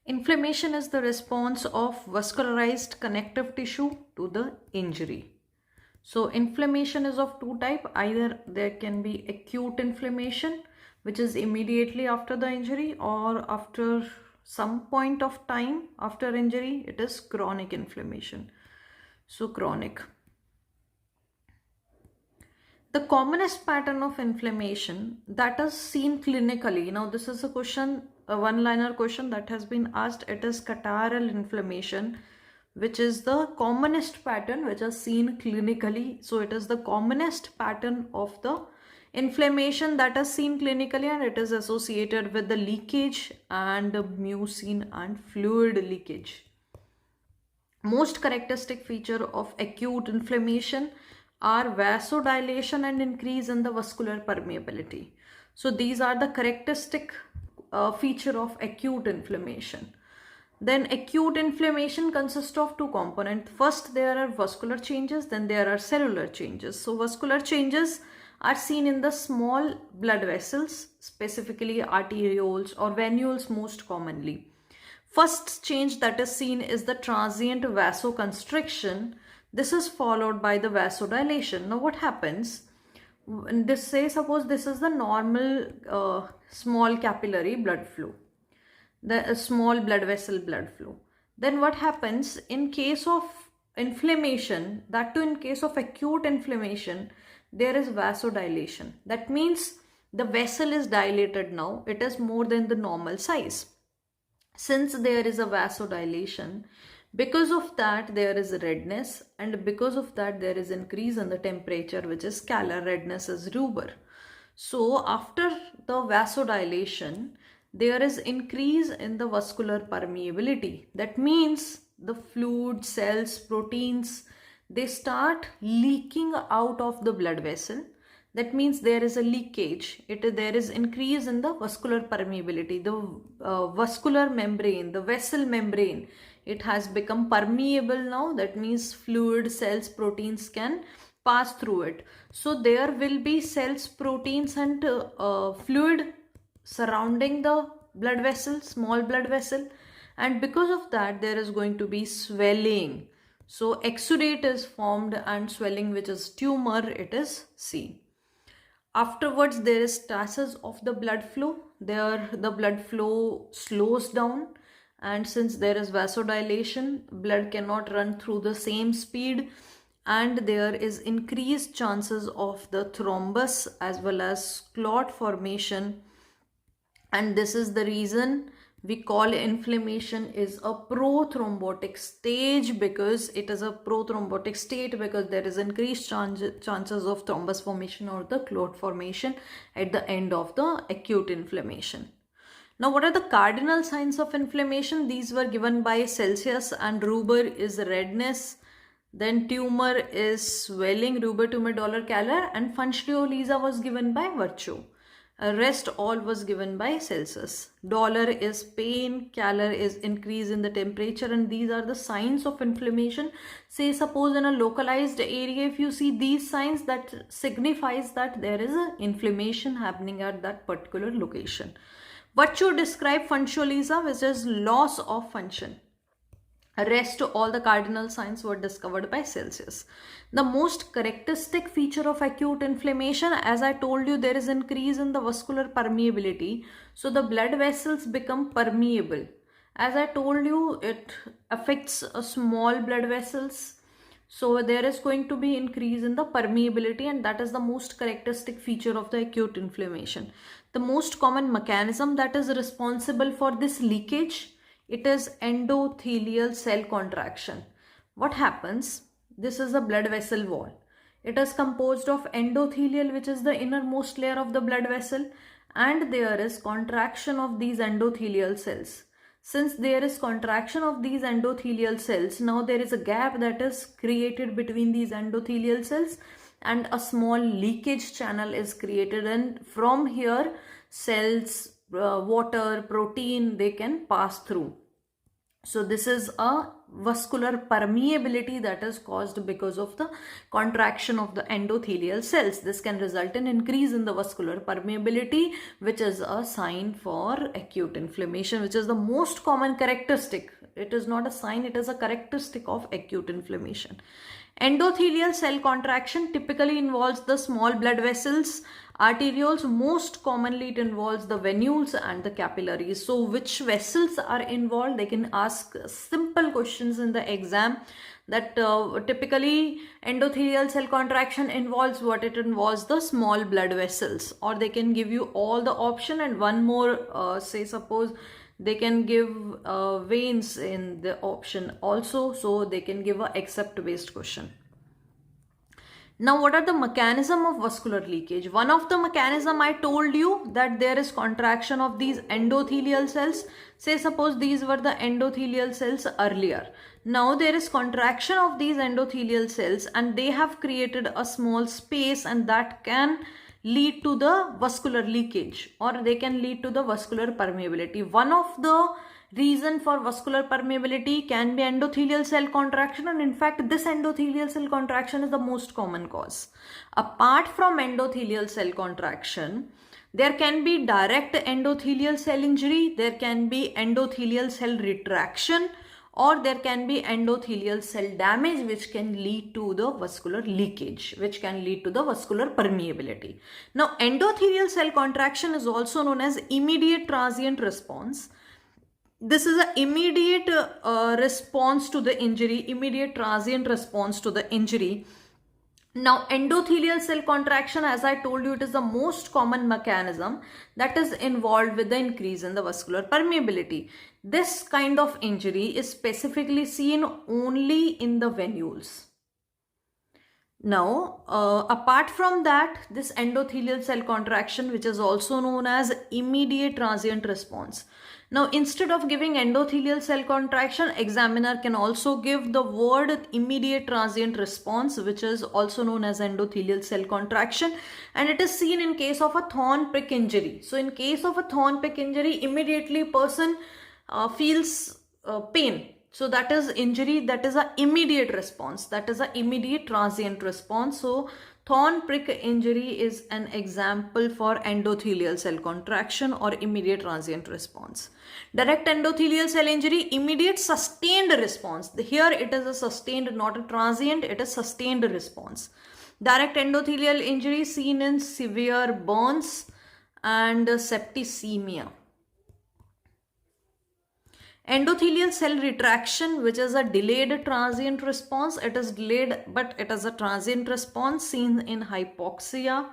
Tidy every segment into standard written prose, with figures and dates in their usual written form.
Inflammation is the response of vascularized connective tissue to the injury. So inflammation is of two types. Either there can be acute inflammation, which is immediately after the injury, or after some point of time after injury, it is chronic inflammation. So chronic. The commonest pattern of inflammation that is seen clinically. Now this is a question, a one-liner question that has been asked. It is catarrhal inflammation, which is the commonest pattern which is seen clinically. So it is the commonest pattern of the inflammation that is seen clinically, and it is associated with the leakage and mucin and fluid leakage. Most characteristic feature of acute inflammation are vasodilation and increase in the vascular permeability. So these are the characteristic feature of acute inflammation. Then acute inflammation consists of two components. First, there are vascular changes, then there are cellular changes. So vascular changes are seen in the small blood vessels, specifically arterioles or venules most commonly. First change that is seen is the transient vasoconstriction. This is followed by the vasodilation. Now what happens? Suppose this is the normal small capillary blood flow, the small blood vessel blood flow. Then what happens in case of inflammation, that too in case of acute inflammation, there is vasodilation. That means the vessel is dilated now. It is more than the normal size. Since there is a vasodilation, because of that there is redness, and because of that there is increase in the temperature, which is scalar redness as rubor. So after the vasodilation, there is increase in the vascular permeability. That means the fluid, cells, proteins, they start leaking out of the blood vessel. That means there is a leakage. There is increase in the vascular permeability. The vascular membrane, the vessel membrane, it has become permeable now. That means fluid, cells, proteins can pass through it. So there will be cells, proteins and fluid surrounding the blood vessel, small blood vessel, and because of that there is going to be swelling. So exudate is formed and swelling, which is tumor, it is seen. Afterwards there is stasis of the blood flow. There the blood flow slows down, and since there is vasodilation, blood cannot run through the same speed, and there is increased chances of the thrombus as well as clot formation. And this is the reason we call inflammation is a prothrombotic stage, because it is a prothrombotic state because there is increased chances of thrombus formation or the clot formation at the end of the acute inflammation. Now what are the cardinal signs of inflammation? These were given by Celsius, and rubor is redness, then tumor is swelling, rubor, tumor, dollar, calor, and functioniosa was given by Virchow. Rest all was given by Celsius. Dollar is pain, calor is increase in the temperature, and these are the signs of inflammation. Say suppose in a localized area, if you see these signs, that signifies that there is an inflammation happening at that particular location. Virchow described functioniosa, which is loss of function. Rest all the cardinal signs were discovered by Celsius. The most characteristic feature of acute inflammation, as I told you, there is increase in the vascular permeability. So the blood vessels become permeable. As I told you, it affects small blood vessels. So there is going to be increase in the permeability, and that is the most characteristic feature of the acute inflammation. The most common mechanism that is responsible for this leakage, it is endothelial cell contraction. What happens? This is the blood vessel wall. It is composed of endothelial, which is the innermost layer of the blood vessel, and there is contraction of these endothelial cells. Since there is contraction of these endothelial cells, now there is a gap that is created between these endothelial cells, and a small leakage channel is created, and from here cells, water, protein, they can pass through. So this is a vascular permeability that is caused because of the contraction of the endothelial cells. This can result in increase in the vascular permeability, which is a sign for acute inflammation, which is the most common characteristic. It is not a sign, it is a characteristic of acute inflammation. Endothelial cell contraction typically involves the small blood vessels, arterioles. Most commonly it involves the venules and the capillaries. So which vessels are involved? They can ask simple questions in the exam, that typically endothelial cell contraction involves what? It involves the small blood vessels. Or they can give you all the option and one more, say suppose they can give veins in the option also, so they can give a except based question. Now, what are the mechanism of vascular leakage? One of the mechanism I told you, that there is contraction of these endothelial cells. Say suppose these were the endothelial cells earlier. Now there is contraction of these endothelial cells and they have created a small space, and that can lead to the vascular leakage, or they can lead to the vascular permeability. One of the reason for vascular permeability can be endothelial cell contraction, and in fact this endothelial cell contraction is the most common cause. Apart from endothelial cell contraction, there can be direct endothelial cell injury, there can be endothelial cell retraction, or there can be endothelial cell damage, which can lead to the vascular leakage, which can lead to the vascular permeability. Now, endothelial cell contraction is also known as immediate transient response. This is an immediate response to the injury, immediate transient response to the injury. Now, endothelial cell contraction, as I told you, it is the most common mechanism that is involved with the increase in the vascular permeability. This kind of injury is specifically seen only in the venules. Now, apart from that, this endothelial cell contraction, which is also known as immediate transient response. Now, instead of giving endothelial cell contraction, examiner can also give the word immediate transient response, which is also known as endothelial cell contraction, and it is seen in case of a thorn prick injury. So, in case of a thorn prick injury, immediately person feels pain. So that is injury, that is an immediate response, that is an immediate transient response. So thorn prick injury is an example for endothelial cell contraction or immediate transient response. Direct endothelial cell injury, immediate sustained response. Here it is a sustained, not a transient, it is sustained response. Direct endothelial injury seen in severe burns and septicemia. Endothelial cell retraction, which is a delayed transient response. It is delayed, but it is a transient response seen in hypoxia,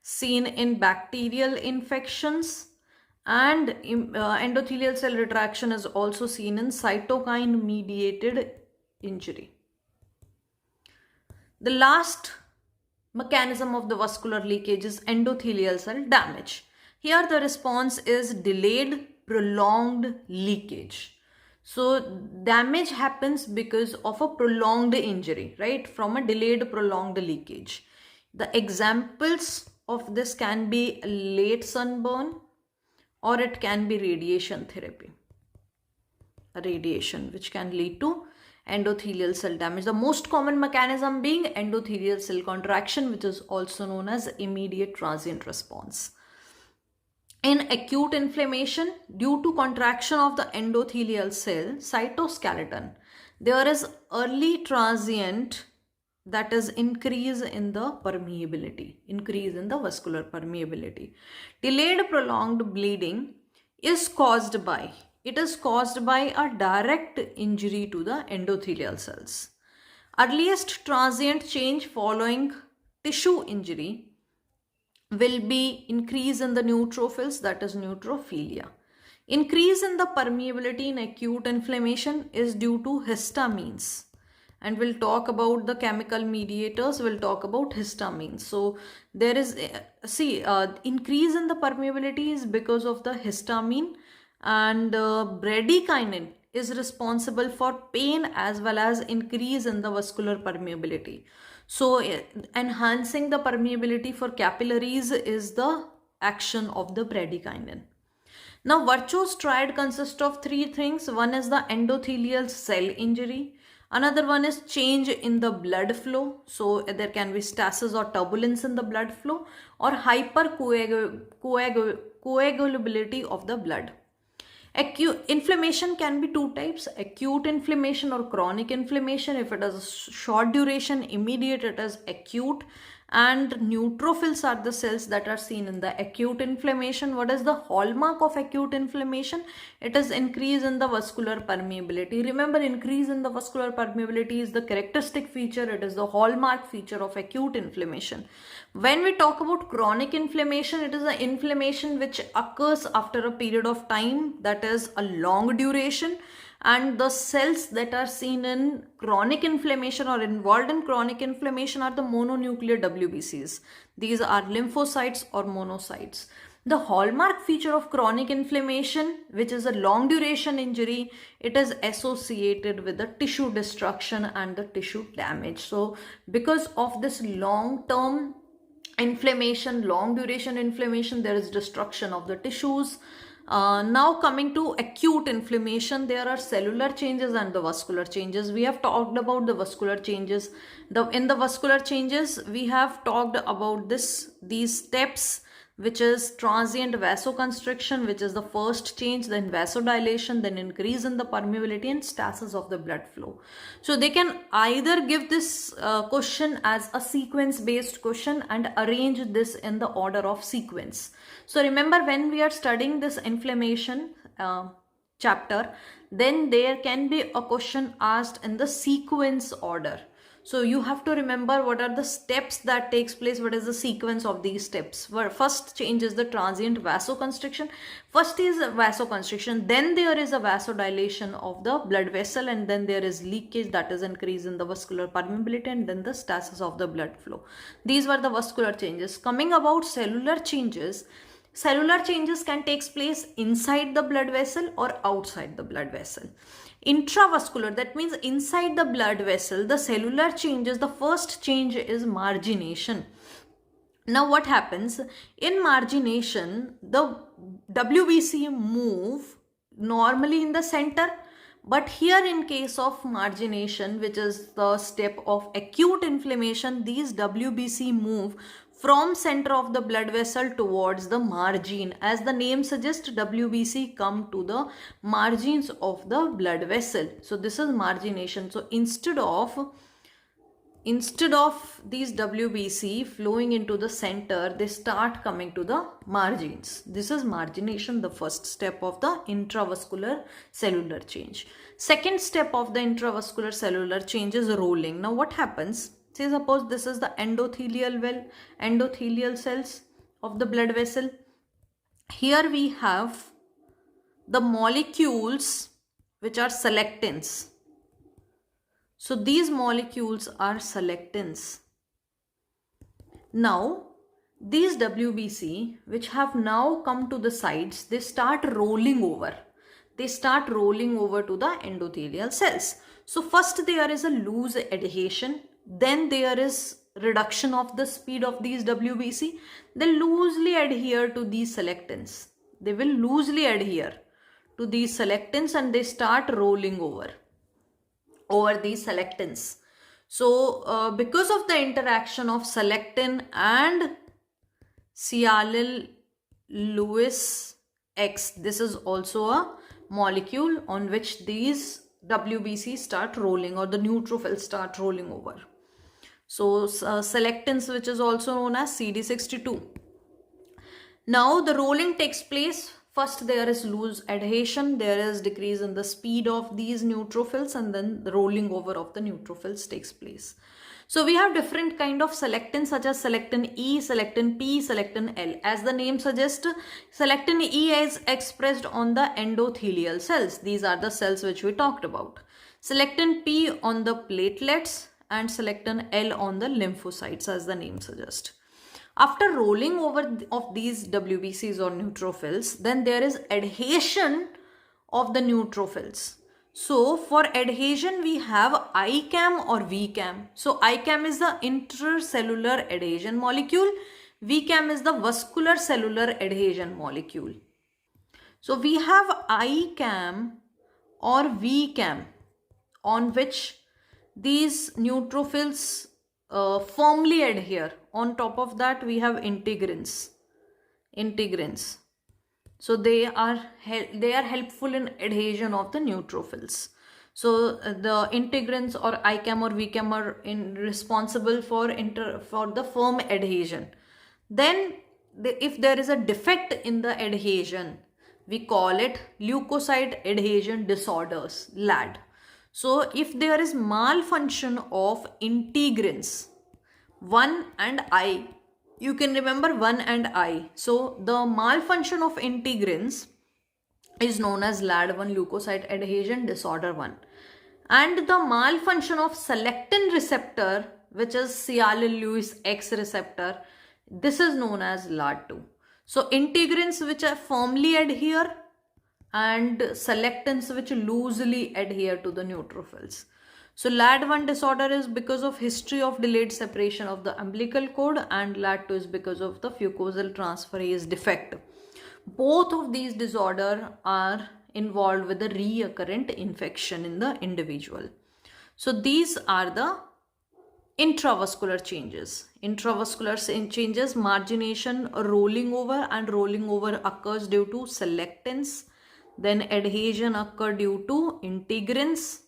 seen in bacterial infections, and endothelial cell retraction is also seen in cytokine mediated injury. The last mechanism of the vascular leakage is endothelial cell damage. Here the response is delayed prolonged leakage. So damage happens because of a prolonged injury, right? From a delayed prolonged leakage. The examples of this can be late sunburn, or it can be radiation therapy. Radiation, which can lead to endothelial cell damage. The most common mechanism being endothelial cell contraction, which is also known as immediate transient response. In acute inflammation, due to contraction of the endothelial cell cytoskeleton, there is early transient, that is increase in the permeability, increase in the vascular permeability. Delayed prolonged bleeding is caused by, it is caused by a direct injury to the endothelial cells. Earliest transient change following tissue injury will be increase in the neutrophils, that is neutrophilia. Increase in the permeability in acute inflammation is due to histamines, and we'll talk about the chemical mediators, we'll talk about histamines. So there is, increase in the permeability is because of the histamine, and bradykinin is responsible for pain as well as increase in the vascular permeability. So enhancing the permeability for capillaries is the action of the bradykinin. Now, Virchow's triad consists of three things. One is the endothelial cell injury. Another one is change in the blood flow. So there can be stasis or turbulence in the blood flow, or hypercoagulability of the blood. Acute inflammation can be two types: acute inflammation or chronic inflammation. If it is a short duration, immediate, it is acute. And neutrophils are the cells that are seen in the acute inflammation. What is the hallmark of acute inflammation? It is increase in the vascular permeability. Remember, increase in the vascular permeability is the characteristic feature. It is the hallmark feature of acute inflammation. When we talk about chronic inflammation, it is an inflammation which occurs after a period of time, that is a long duration. And the cells that are seen in chronic inflammation or involved in chronic inflammation are the mononuclear WBCs. These are lymphocytes or monocytes. The hallmark feature of chronic inflammation, which is a long duration injury, it is associated with the tissue destruction and the tissue damage. So because of this long-term inflammation, long duration inflammation, there is destruction of the tissues. Now coming to acute inflammation, there are cellular changes and the vascular changes. We have talked about the vascular changes. In the vascular changes, we have talked about these steps, which is transient vasoconstriction, which is the first change, then vasodilation, then increase in the permeability and stasis of the blood flow. So they can either give this question as a sequence based question and arrange this in the order of sequence. So remember, when we are studying this inflammation chapter, then there can be a question asked in the sequence order. So you have to remember what are the steps that takes place, what is the sequence of these steps. First change is the transient vasoconstriction. First is vasoconstriction, then there is a vasodilation of the blood vessel, and then there is leakage, that is increase in the vascular permeability, and then the stasis of the blood flow. These were the vascular changes. Coming about cellular changes, cellular changes can take place inside the blood vessel or outside the blood vessel. Intravascular, that means inside the blood vessel, the cellular changes, the first change is margination. Now what happens? In margination, the WBC move normally in the center, but here in case of margination, which is the step of acute inflammation, these WBC move from center of the blood vessel towards the margin. As the name suggests, WBC come to the margins of the blood vessel. So this is margination. So instead of these WBC flowing into the center, they start coming to the margins. This is margination, the first step of the intravascular cellular change. Second step of the intravascular cellular change is rolling. Now what happens? Say suppose this is the endothelial cells of the blood vessel. Here we have the molecules which are selectins. So these molecules are selectins. Now these WBC, which have now come to the sides, they start rolling over. They start rolling over to the endothelial cells. So first there is a loose adhesion. Then there is reduction of the speed of these WBC. They loosely adhere to these selectins. They will loosely adhere to these selectins and they start rolling over these selectins. So because of the interaction of selectin and sialyl-Lewis X, this is also a molecule on which these WBC start rolling, or the neutrophils start rolling over. So selectins, which is also known as CD62. Now the rolling takes place. First there is loose adhesion, there is decrease in the speed of these neutrophils, and then the rolling over of the neutrophils takes place. So we have different kind of selectins such as selectin E, selectin P, selectin L. As the name suggests, selectin E is expressed on the endothelial cells. These are the cells which we talked about. Selectin P on the platelets and selectin L on the lymphocytes, as the name suggests. After rolling over of these WBCs or neutrophils, then there is adhesion of the neutrophils. So for adhesion, we have ICAM or VCAM. So ICAM is the intracellular adhesion molecule. VCAM is the vascular cellular adhesion molecule. So we have ICAM or VCAM, on which these neutrophils firmly adhere. On top of that, we have integrins. So they are helpful in adhesion of the neutrophils. So the integrins or ICAM or VCAM are responsible for the firm adhesion. Then if there is a defect in the adhesion, we call it leukocyte adhesion disorders, LAD. So if there is malfunction of integrins 1 and I, you can remember 1 and I. So the malfunction of integrins is known as LAD1, leukocyte adhesion disorder 1. And the malfunction of selectin receptor, which is Cialis-Lewis X receptor, this is known as LAD2. So integrins which are firmly adhere and selectins which loosely adhere to the neutrophils. So LAD1 disorder is because of history of delayed separation of the umbilical cord, and LAD2 is because of the fucosal transferase defect. Both of these disorders are involved with the recurrent infection in the individual. So these are the intravascular changes. Intravascular changes, margination, rolling over, and rolling over occurs due to selectins. Then adhesion occur due to integrins,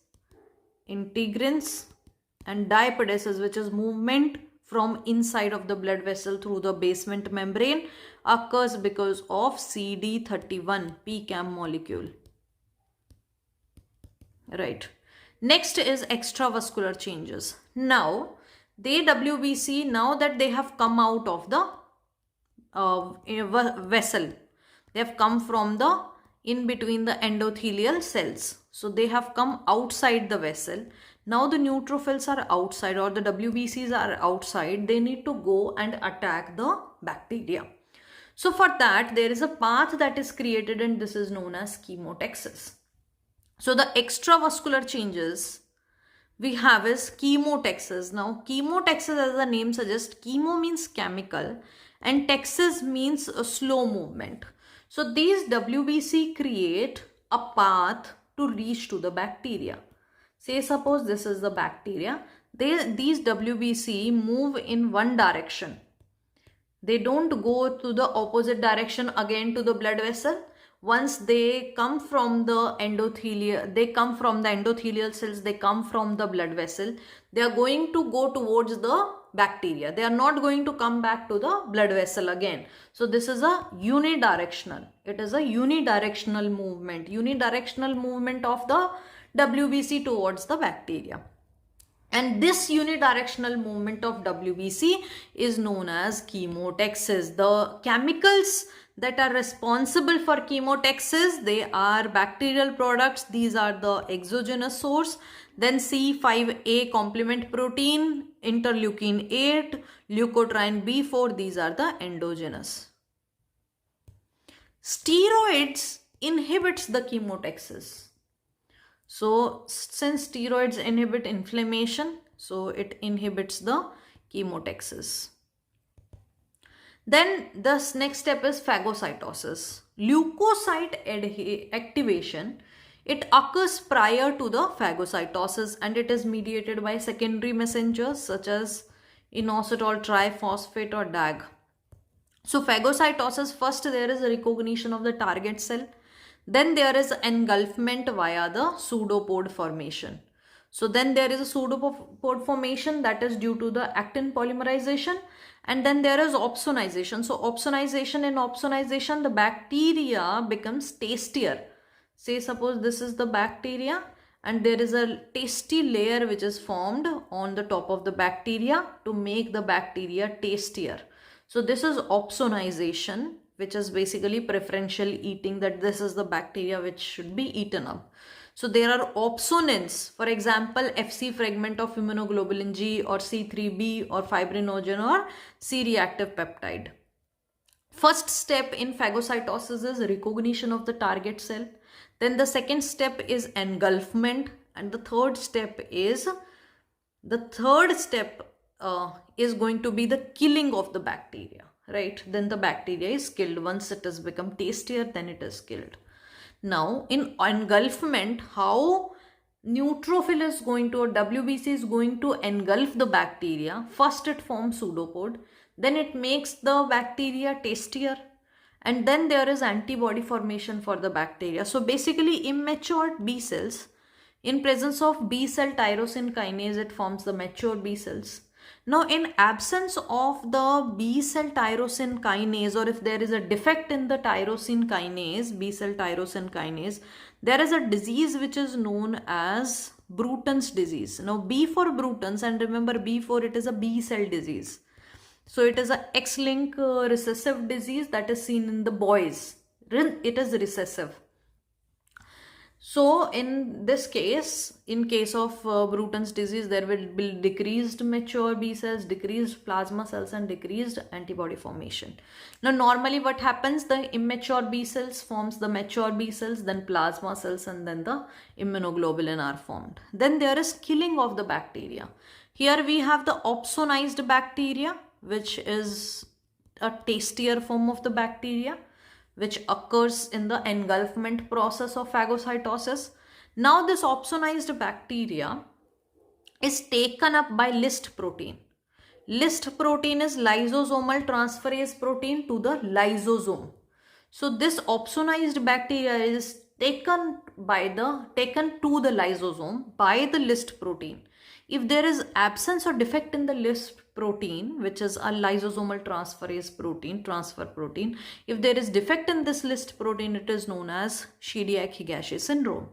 and diapedesis, which is movement from inside of the blood vessel through the basement membrane, occurs because of CD31 PCAM molecule. Right. Next is extravascular changes. Now, they WBC, now that they have come out of the vessel, they have come from the in between the endothelial cells. So they have come outside the vessel. Now the neutrophils are outside, or the WBCs are outside. They need to go and attack the bacteria. So for that, there is a path that is created, and this is known as chemotaxis. So the extravascular changes we have is chemotaxis. Now chemotaxis, as the name suggests, chemo means chemical and taxis means a slow movement. So these WBC create a path to reach to the bacteria. Say suppose this is the bacteria. These WBC move in one direction. They don't go to the opposite direction again to the blood vessel. Once they come from the endothelial cells, they come from the blood vessel, they are going to go towards the bacteria. They are not going to come back to the blood vessel again. So this is a unidirectional. It is a unidirectional movement of the WBC towards the bacteria. And this unidirectional movement of WBC is known as chemotaxis. The chemicals that are responsible for chemotaxis, they are bacterial products. These are the exogenous source. Then C5a complement protein, interleukin 8, leukotriene B4, these are the endogenous. Steroids inhibits the chemotaxis. So since steroids inhibit inflammation, so it inhibits the chemotaxis. Then the next step is phagocytosis. Leukocyte activation, it occurs prior to the phagocytosis, and it is mediated by secondary messengers such as inositol triphosphate or DAG. So phagocytosis, first there is a recognition of the target cell. Then there is engulfment via the pseudopod formation. So then there is a pseudopod formation that is due to the actin polymerization. And then there is opsonization. So opsonization, the bacteria becomes tastier. Say suppose this is the bacteria and there is a tasty layer which is formed on the top of the bacteria to make the bacteria tastier. So this is opsonization, which is basically preferential eating, that this is the bacteria which should be eaten up. So there are opsonins, for example, Fc fragment of immunoglobulin G or C3b or fibrinogen or C-reactive peptide. First step in phagocytosis is recognition of the target cell. Then the second step is engulfment, and the third step is going to be the killing of the bacteria, right? Then the bacteria is killed. Once it has become tastier, then it is killed. Now, in engulfment, how neutrophil is going to, or WBC is going to engulf the bacteria. First it forms pseudopod, then it makes the bacteria tastier, and then there is antibody formation for the bacteria. So basically immature B cells, in presence of B cell tyrosine kinase, it forms the mature B cells. Now, in absence of the B cell tyrosine kinase, or if there is a defect in the tyrosine kinase, B cell tyrosine kinase, there is a disease which is known as Bruton's disease. Now, B for Bruton's, and remember B for it is a B cell disease. So, it is a X-linked recessive disease that is seen in the boys. It is recessive. So in this case, in case of Bruton's disease, there will be decreased mature B cells, decreased plasma cells, and decreased antibody formation. Now normally what happens, the immature B cells forms the mature B cells, then plasma cells, and then the immunoglobulin are formed. Then there is killing of the bacteria. Here we have the opsonized bacteria, which is a tastier form of the bacteria, which occurs in the engulfment process of phagocytosis. Now this opsonized bacteria is taken up by List protein. List protein is lysosomal transferase protein to the lysosome. So this opsonized bacteria is taken to the lysosome by the List protein. If there is absence or defect in the List protein, which is a lysosomal transferase protein, transfer protein, if there is defect in this List protein, it is known as Chidiac-Higashi syndrome.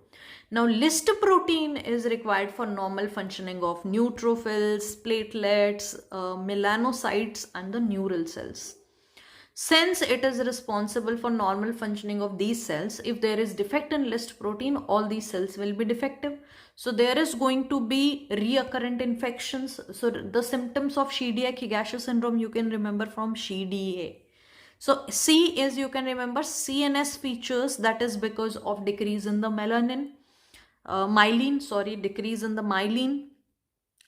Now, List protein is required for normal functioning of neutrophils, platelets, melanocytes, and the neural cells. Since it is responsible for normal functioning of these cells, if there is defect in List protein, all these cells will be defective. So there is going to be recurrent infections. So the symptoms of Chidiac-Higashi syndrome you can remember from CDA. So C is, you can remember, CNS features, that is because of decrease in the decrease in the myelin.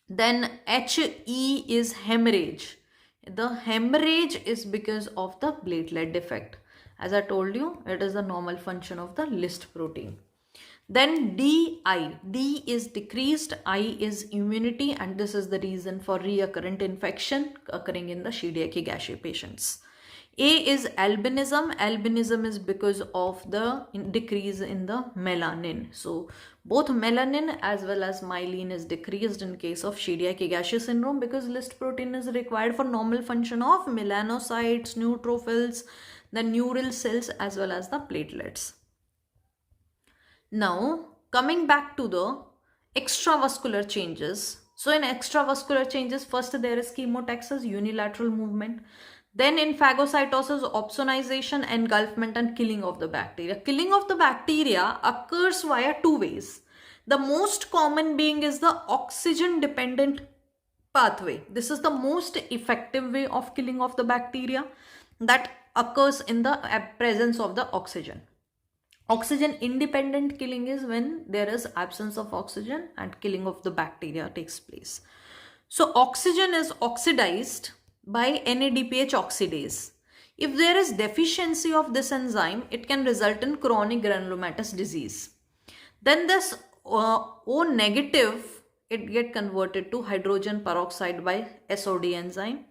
Then HE is hemorrhage. The hemorrhage is because of the platelet defect. As I told you, it is the normal function of the List protein. Then D is decreased, I is immunity, and this is the reason for recurrent infection occurring in the Chidiac-Higashi patients. A is albinism. Albinism is because of the decrease in the melanin. So both melanin as well as myelin is decreased in case of Chidiac-Higashi syndrome, because List protein is required for normal function of melanocytes, neutrophils, the neural cells, as well as the platelets. Now coming back to the extravascular changes. So in extravascular changes, first there is chemotaxis, unilateral movement. Then in phagocytosis, opsonization, engulfment, and killing of the bacteria. Killing of the bacteria occurs via two ways. The most common being is the oxygen dependent pathway. This is the most effective way of killing of the bacteria that occurs in the presence of the oxygen. Oxygen independent killing is when there is absence of oxygen and killing of the bacteria takes place. So oxygen is oxidized by NADPH oxidase. If there is deficiency of this enzyme, it can result in chronic granulomatous disease. Then this O negative, it get converted to hydrogen peroxide by SOD enzyme.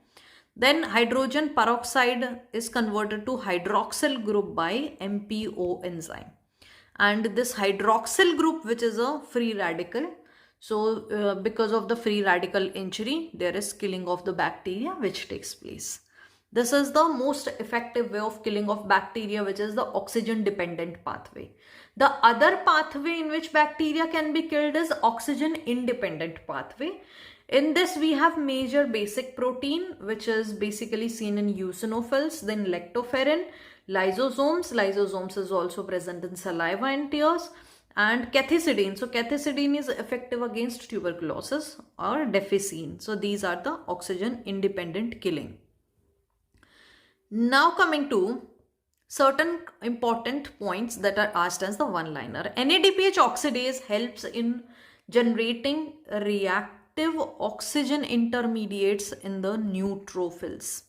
Then hydrogen peroxide is converted to hydroxyl group by MPO enzyme. And this hydroxyl group, which is a free radical, so because of the free radical injury, there is killing of the bacteria which takes place. This is the most effective way of killing of bacteria, which is the oxygen dependent pathway. The other pathway in which bacteria can be killed is oxygen independent pathway. In this we have major basic protein, which is basically seen in eosinophils, then lactoferrin, lysosomes. Lysosomes is also present in saliva and tears. And cathepsidin. So cathepsidin is effective against tuberculosis, or deficine. So these are the oxygen independent killing. Now coming to certain important points that are asked as the one-liner. NADPH oxidase helps in generating reactive oxygen intermediates in the neutrophils.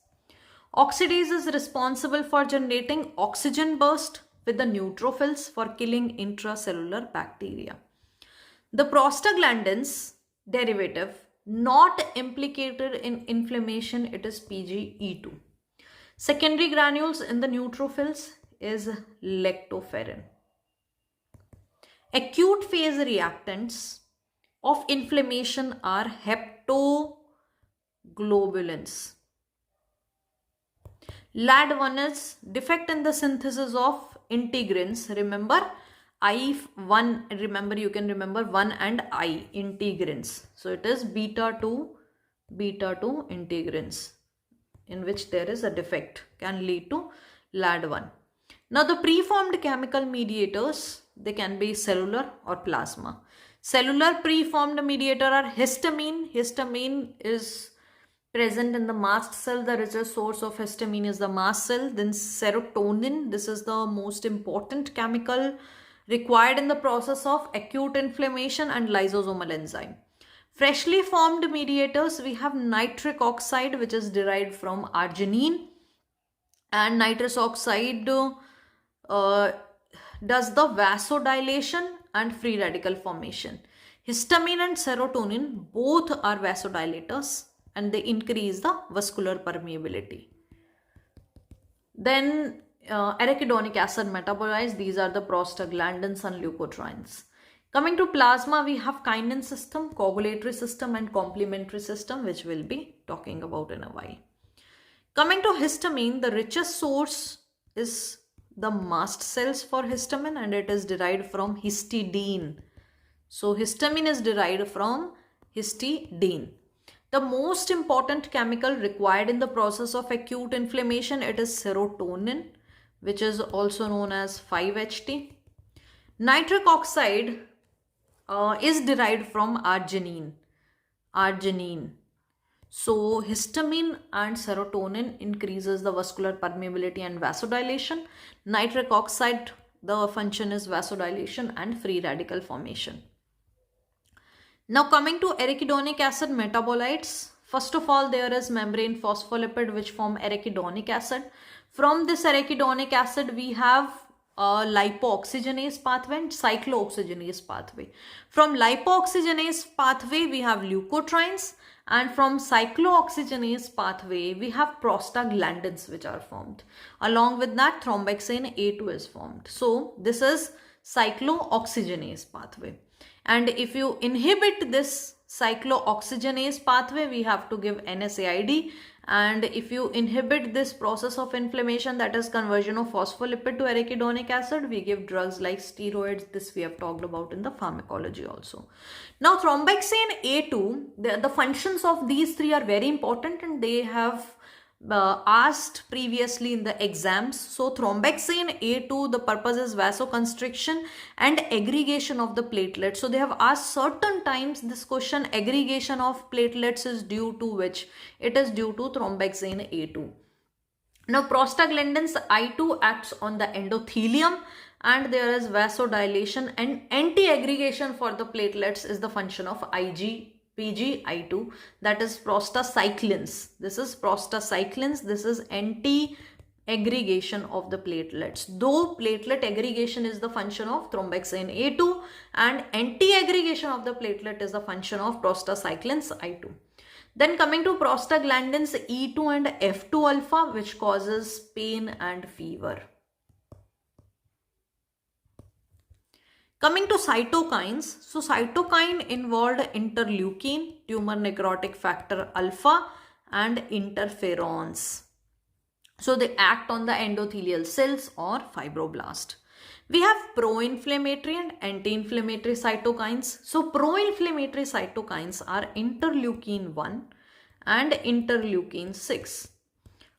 Oxidase is responsible for generating oxygen burst, with the neutrophils for killing intracellular bacteria. The prostaglandins derivative not implicated in inflammation, it is PGE2. Secondary granules in the neutrophils is lactoferrin. Acute phase reactants of inflammation are heptoglobulins. LAD1 is defect in the synthesis of integrins. Remember I1, remember you can remember 1 and I, integrins. So it is beta 2 integrins in which there is a defect, can lead to LAD1. Now the preformed chemical mediators, they can be cellular or plasma. Cellular preformed mediator are histamine. Histamine is present in the mast cell. The richest source of histamine is the mast cell. Then serotonin, this is the most important chemical required in the process of acute inflammation, and lysosomal enzyme. Freshly formed mediators, we have nitric oxide, which is derived from arginine, and nitrous oxide does the vasodilation and free radical formation. Histamine and serotonin both are vasodilators and they increase the vascular permeability. Then arachidonic acid metabolites, these are the prostaglandins and leukotrienes. Coming to plasma, we have kinin system, coagulatory system and complementary system, which we'll be talking about in a while. Coming to histamine, the richest source is the mast cells for histamine, and it is derived from histidine. So histamine is derived from histidine. The most important chemical required in the process of acute inflammation, it is serotonin, which is also known as 5-HT. Nitric oxide is derived from arginine. So histamine and serotonin increases the vascular permeability and vasodilation. Nitric oxide, the function is vasodilation and free radical formation. Now coming to arachidonic acid metabolites, first of all there is membrane phospholipid which form arachidonic acid. From this arachidonic acid we have lipooxygenase pathway and cyclooxygenase pathway. From lipooxygenase pathway we have leukotrienes, and from cyclooxygenase pathway we have prostaglandins which are formed. Along with that thromboxane A2 is formed. So this is cyclooxygenase pathway. And if you inhibit this cyclooxygenase pathway, we have to give NSAID. And if you inhibit this process of inflammation, that is conversion of phospholipid to arachidonic acid, we give drugs like steroids. This we have talked about in the pharmacology also. Now thromboxane A2, the functions of these three are very important, and they have asked previously in the exams. So thromboxane A2, the purpose is vasoconstriction and aggregation of the platelets. So they have asked certain times this question, aggregation of platelets is due to which? It is due to thromboxane A2. Now prostaglandins I2 acts on the endothelium, and there is vasodilation and anti-aggregation for the platelets is the function of PGI2, that is prostacyclins. This is prostacyclins. This is anti-aggregation of the platelets. Though platelet aggregation is the function of thromboxane A2 and anti-aggregation of the platelet is the function of prostacyclins I2. Then coming to prostaglandins E2 and F2 alpha, which causes pain and fever. Coming to cytokines, so cytokine involved interleukin, tumor necrotic factor alpha and interferons. So they act on the endothelial cells or fibroblast. We have pro-inflammatory and anti-inflammatory cytokines. So pro-inflammatory cytokines are interleukin 1 and interleukin 6.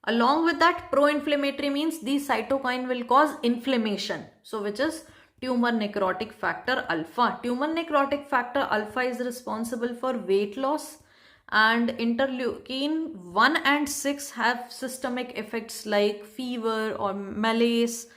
Along with that, pro-inflammatory means these cytokine will cause inflammation. So which is tumor necrotic factor alpha. Tumor necrotic factor alpha is responsible for weight loss, and interleukin 1 and 6 have systemic effects like fever or malaise.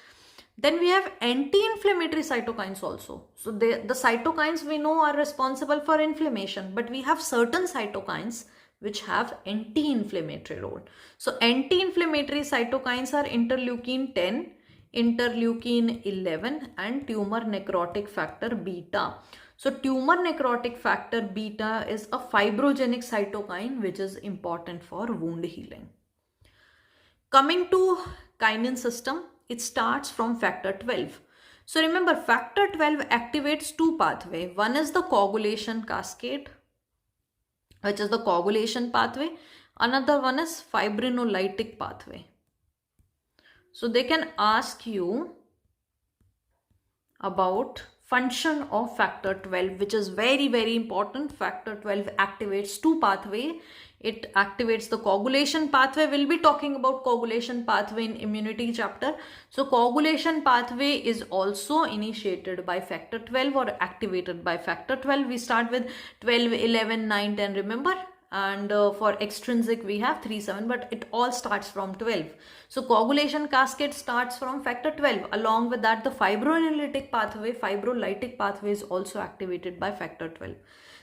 Then we have anti-inflammatory cytokines also. So the cytokines we know are responsible for inflammation, but we have certain cytokines which have anti-inflammatory role. So anti-inflammatory cytokines are interleukin 10, interleukin 11, and tumor necrotic factor beta. So tumor necrotic factor beta is a fibrogenic cytokine which is important for wound healing. Coming to kinin system, it starts from factor 12. So remember, factor 12 activates two pathways. One is the coagulation cascade, which is the coagulation pathway. Another one is fibrinolytic pathway. So they can ask you about function of factor 12, which is very, very important. Factor 12 activates two pathway. It activates the coagulation pathway. We'll be talking about coagulation pathway in immunity chapter. So coagulation pathway is also initiated by factor 12 or activated by factor 12. We start with 12, 11, 9, 10, remember? And for extrinsic we have 3, 7, but it all starts from 12. So coagulation cascade starts from factor 12. Along with that, the fibrinolytic pathway is also activated by factor 12.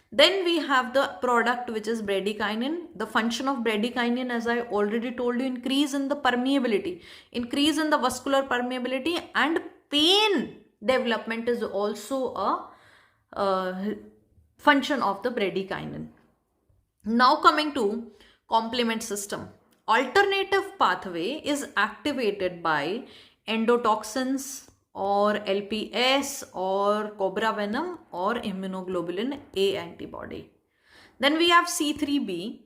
Then we have the product, which is bradykinin. The function of bradykinin, as I already told you, increase in the permeability, increase in the vascular permeability, and pain development is also a function of the bradykinin. Now coming to complement system. Alternative pathway is activated by endotoxins or LPS or cobra venom or immunoglobulin A antibody. Then we have C3b,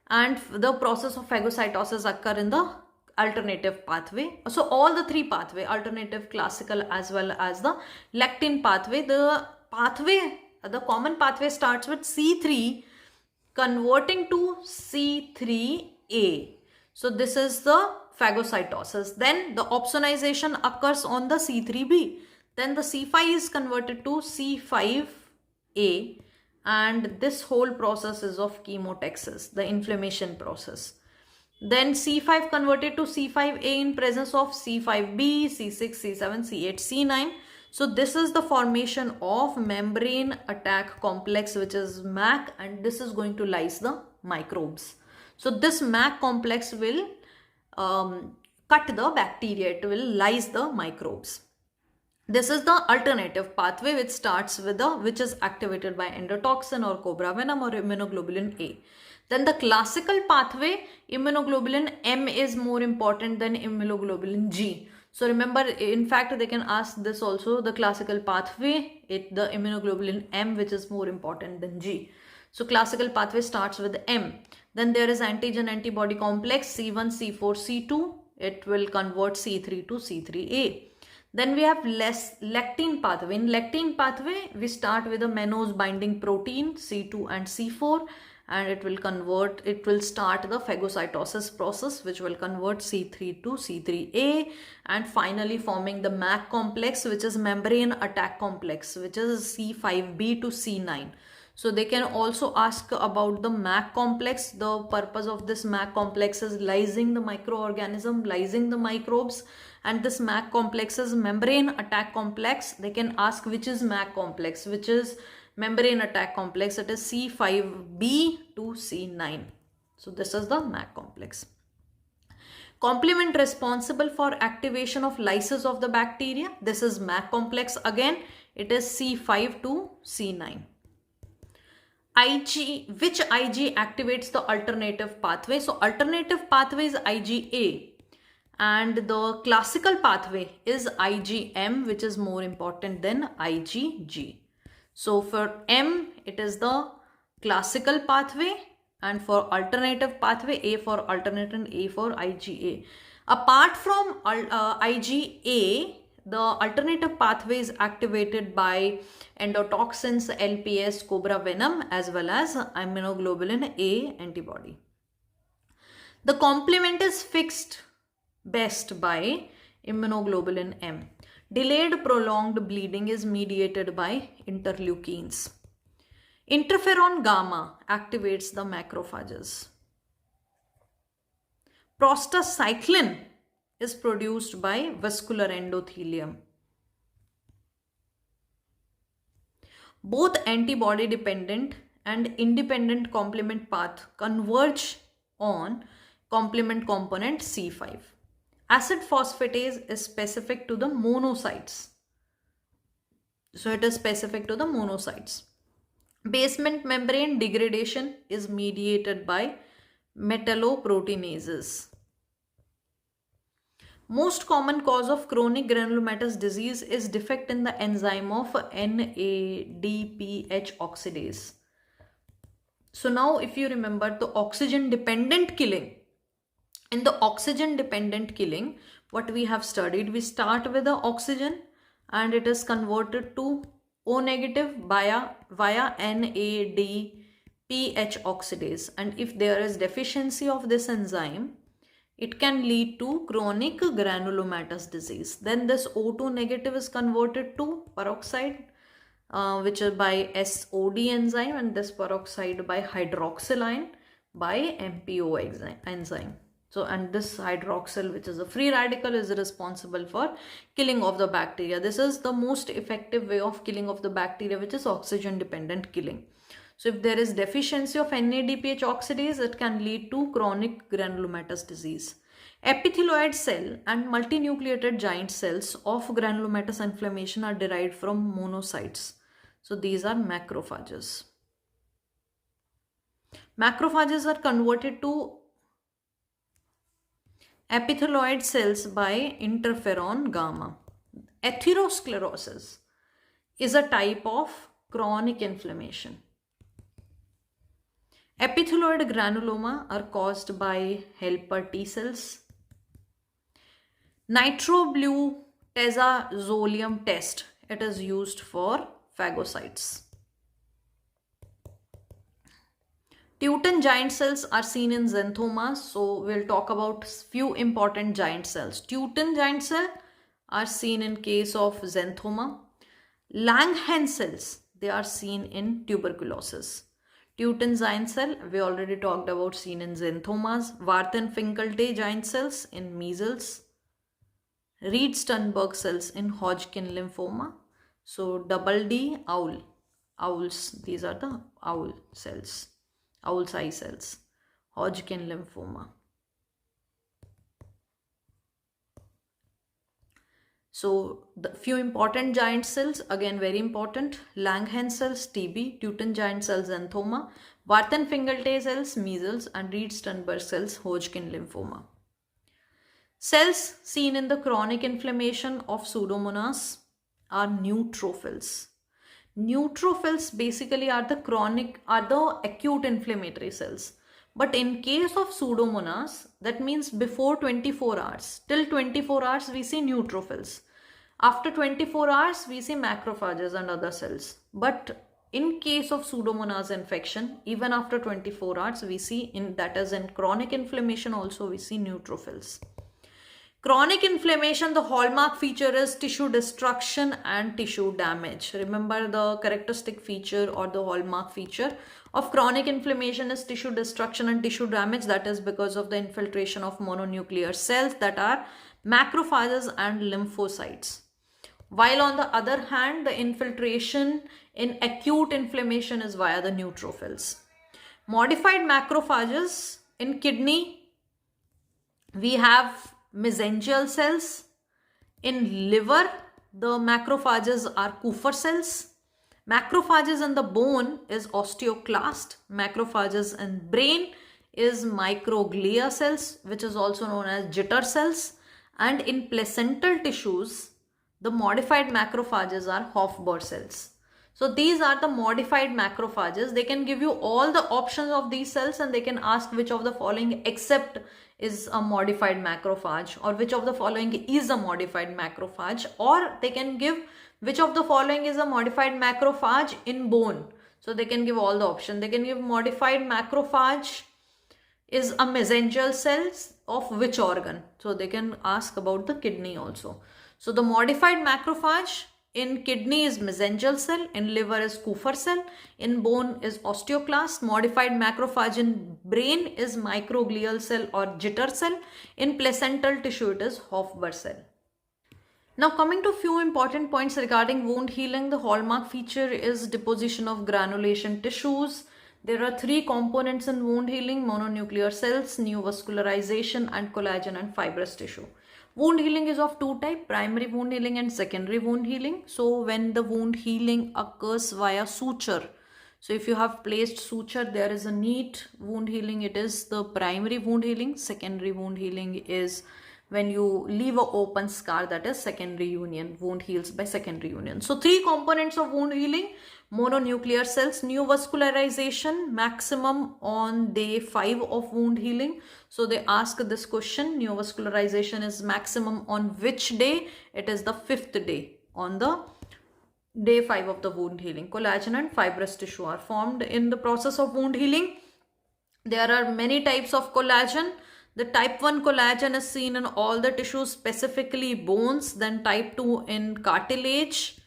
and the process of phagocytosis occur in the alternative pathway. So all the three pathway, alternative, classical, as well as the lectin pathway. The common pathway starts with C3 converting to C3a. So this is the phagocytosis. Then the opsonization occurs on the C3b. Then the C5 is converted to C5a, and this whole process is of chemotaxis, the inflammation process. Then C5 converted to C5a in presence of C5b, C6, C7, C8, C9. So this is the formation of membrane attack complex, which is MAC, and this is going to lyse the microbes. So this MAC complex will cut the bacteria, it will lyse the microbes. This is the alternative pathway, which starts with which is activated by endotoxin or cobra venom or immunoglobulin A. Then the classical pathway, immunoglobulin M is more important than immunoglobulin G. So remember, in fact, they can ask this also, the classical pathway, the immunoglobulin M, which is more important than G. So classical pathway starts with M. Then there is antigen antibody complex C1, C4, C2. It will convert C3 to C3a. Then we have lectin pathway. In lectin pathway, we start with a mannose binding protein C2 and C4. And it will start the phagocytosis process, which will convert C3 to C3a, and finally forming the MAC complex, which is membrane attack complex, which is C5b to C9. So they can also ask about the MAC complex. The purpose of this MAC complex is lysing the microorganism, lysing the microbes, and this MAC complex is membrane attack complex. They can ask which is MAC complex, which is membrane attack complex. It is C5b to C9. So this is the MAC complex. Complement responsible for activation of lysis of the bacteria. This is MAC complex again. It is C5 to C9. Which Ig activates the alternative pathway? So alternative pathway is IgA, and the classical pathway is IgM, which is more important than IgG. So for M, it is the classical pathway, and for alternative pathway, A for alternate and A for IgA. Apart from IgA, the alternative pathway is activated by endotoxins, LPS, cobra venom, as well as immunoglobulin A antibody. The complement is fixed best by immunoglobulin M. Delayed prolonged bleeding is mediated by interleukins. Interferon gamma activates the macrophages. Prostacyclin is produced by vascular endothelium. Both antibody dependent and independent complement path converge on complement component C5. Acid phosphatase is specific to the monocytes. So it is specific to the monocytes. Basement membrane degradation is mediated by metalloproteinases. Most common cause of chronic granulomatous disease is defect in the enzyme of NADPH oxidase. So now if you remember the oxygen dependent killing, in the oxygen dependent killing, what we have studied, we start with the oxygen and it is converted to O negative via NADPH oxidase, and if there is deficiency of this enzyme, it can lead to chronic granulomatous disease. Then this O2 negative is converted to peroxide, which is by SOD enzyme, and this peroxide by hydroxyline by MPO enzyme. So, and this hydroxyl, which is a free radical, is responsible for killing of the bacteria. This is the most effective way of killing of the bacteria, which is oxygen dependent killing. So if there is deficiency of NADPH oxidase, it can lead to chronic granulomatous disease. Epithelioid cell and multinucleated giant cells of granulomatous inflammation are derived from monocytes. So these are macrophages. Macrophages are converted to epithelioid cells by interferon gamma. Atherosclerosis is a type of chronic inflammation. Epithelioid granuloma are caused by helper T cells. Nitrobutazolium test, it is used for phagocytes. Teuton giant cells are seen in xanthomas, so we'll talk about few important giant cells. Teuton giant cell are seen in case of xanthoma. Langerhans cells, they are seen in tuberculosis. Teuton giant cell, we already talked about, seen in xanthomas. Warthin-Finkelte giant cells in measles. Reed-Sternberg cells in Hodgkin lymphoma. So double D, owls, these are the owl cells. Owl's eye cells, Hodgkin lymphoma. So the few important giant cells, again very important: Langerhans cells, TB, Teuton giant cells, xanthoma, Warthin-Finkelte cells, measles, and Reed-Sternberg cells, Hodgkin lymphoma. Cells seen in the chronic inflammation of Pseudomonas are neutrophils. Neutrophils basically are the acute inflammatory cells. But in case of Pseudomonas, that means before 24 hours. Till 24 hours, we see neutrophils. After 24 hours, we see macrophages and other cells. But in case of Pseudomonas infection, even after 24 hours, we see, that is in chronic inflammation also, we see neutrophils. Chronic inflammation, the hallmark feature is tissue destruction and tissue damage. Remember, the characteristic feature or the hallmark feature of chronic inflammation is tissue destruction and tissue damage. That is because of the infiltration of mononuclear cells, that are macrophages and lymphocytes. While on the other hand, the infiltration in acute inflammation is via the neutrophils. Modified macrophages in kidney, we have mesangial cells. In liver, the macrophages are Kupffer cells. Macrophages in the bone is osteoclast. Macrophages in brain is microglia cells, which is also known as jitter cells. And in placental tissues, the modified macrophages are Hofbauer cells. So these are the modified macrophages. They can give you all the options of these cells and they can ask which of the following except is a modified macrophage, or which of the following is a modified macrophage, or they can give which of the following is a modified macrophage in bone. So they can give all the options. They can give modified macrophage is a mesangial cells of which organ. So they can ask about the kidney also. So the modified macrophage in kidney is mesangial cell, in liver is Kupffer cell, in bone is osteoclast. Modified macrophage in brain is microglial cell or jitter cell. In placental tissue it is Hofbauer cell. Now coming to few important points regarding wound healing, the hallmark feature is deposition of granulation tissues. There are three components in wound healing: mononuclear cells, neovascularization, and collagen and fibrous tissue. Wound healing is of two types, primary wound healing and secondary wound healing. So when the wound healing occurs via suture, so if you have placed suture, there is a neat wound healing, it is the primary wound healing. Secondary wound healing is when you leave an open scar, that is secondary union. Wound heals by secondary union. So three components of wound healing: mononuclear cells, new vascularization, maximum on day 5 of wound healing. So they ask this question, new vascularization is maximum on which day? It is the 5th day, on the day 5 of the wound healing. Collagen and fibrous tissue are formed in the process of wound healing. There are many types of collagen. The type 1 collagen is seen in all the tissues, specifically bones, then type 2 in cartilage,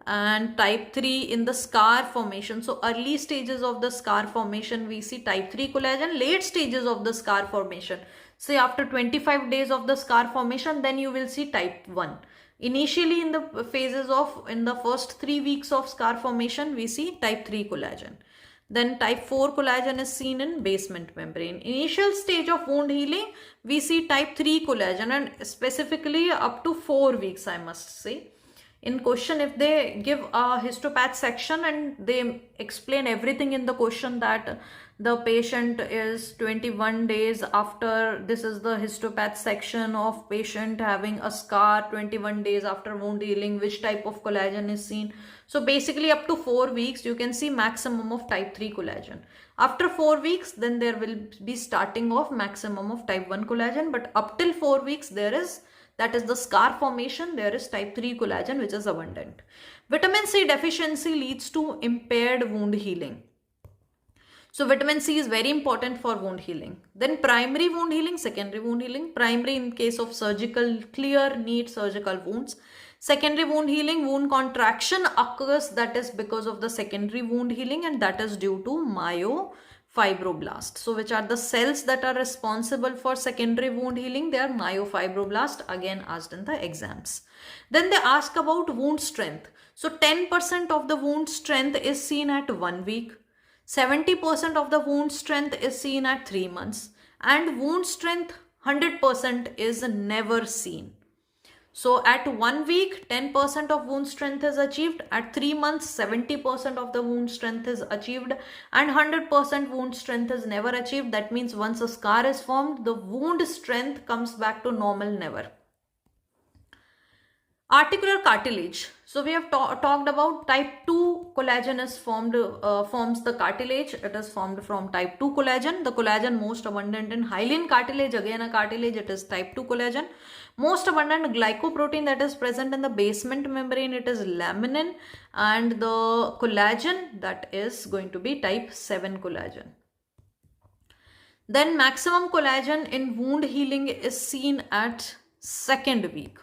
and type 3 in the scar formation. So early stages of the scar formation we see type 3 collagen. Late stages of the scar formation, say after 25 days of the scar formation, then you will see type 1. Initially in the phases of, in the first 3 weeks of scar formation, we see type 3 collagen. Then type 4 collagen is seen in basement membrane. Initial stage of wound healing, we see type 3 collagen, and specifically up to 4 weeks, I must say. In question, if they give a histopath section and they explain everything in the question, that the patient is 21 days after, this is the histopath section of patient having a scar 21 days after wound healing, which type of collagen is seen. So basically up to 4 weeks you can see maximum of type 3 collagen. After 4 weeks, then there will be starting of maximum of type 1 collagen, but up till 4 weeks there is, that is the scar formation, there is type 3 collagen which is abundant. Vitamin C deficiency leads to impaired wound healing. So vitamin C is very important for wound healing. Then primary wound healing, secondary wound healing. Primary in case of surgical, clear, neat surgical wounds. Secondary wound healing, wound contraction occurs, that is because of the secondary wound healing, and that is due to myofibroblast. So which are the cells that are responsible for secondary wound healing? They are myofibroblast, again asked in the exams. Then they ask about wound strength. So 10% of the wound strength is seen at 1 week. 70% of the wound strength is seen at 3 months, and wound strength 100% is never seen. So at 1 week, 10% of wound strength is achieved. At 3 months, 70% of the wound strength is achieved, and 100% wound strength is never achieved. That means once a scar is formed, the wound strength comes back to normal never. Articular cartilage. So we have talked about type 2 collagen is forms the cartilage. It is formed from type 2 collagen. The collagen most abundant in hyaline cartilage, again a cartilage, it is type 2 collagen. Most abundant glycoprotein that is present in the basement membrane, it is laminin, and the collagen, that is going to be type 7 collagen. Then maximum collagen in wound healing is seen at 2nd week.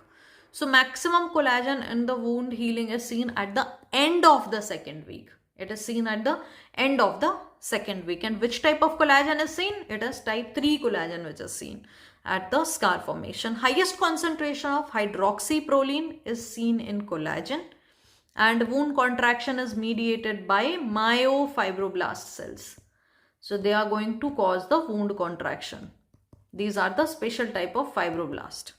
So maximum collagen in the wound healing is seen at the end of the 2nd week. It is seen at the end of the 2nd week. And which type of collagen is seen? It is type 3 collagen which is seen at the scar formation. Highest concentration of hydroxyproline is seen in collagen, and wound contraction is mediated by myofibroblast cells. So they are going to cause the wound contraction. These are the special type of fibroblast.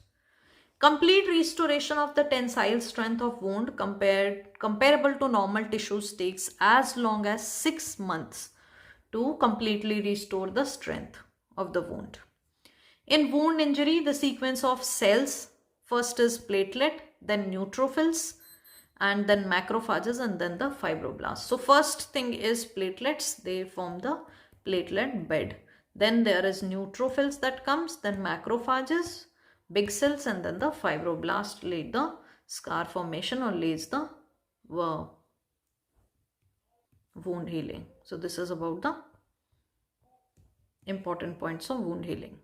Complete restoration of the tensile strength of wound comparable to normal tissues takes as long as 6 months to completely restore the strength of the wound. In wound injury, the sequence of cells, first is platelet, then neutrophils, and then macrophages, and then the fibroblasts. So first thing is platelets, they form the platelet bed. Then there is neutrophils that comes, then macrophages, big cells, and then the fibroblast lead the scar formation or leads the wound healing. So this is about the important points of wound healing.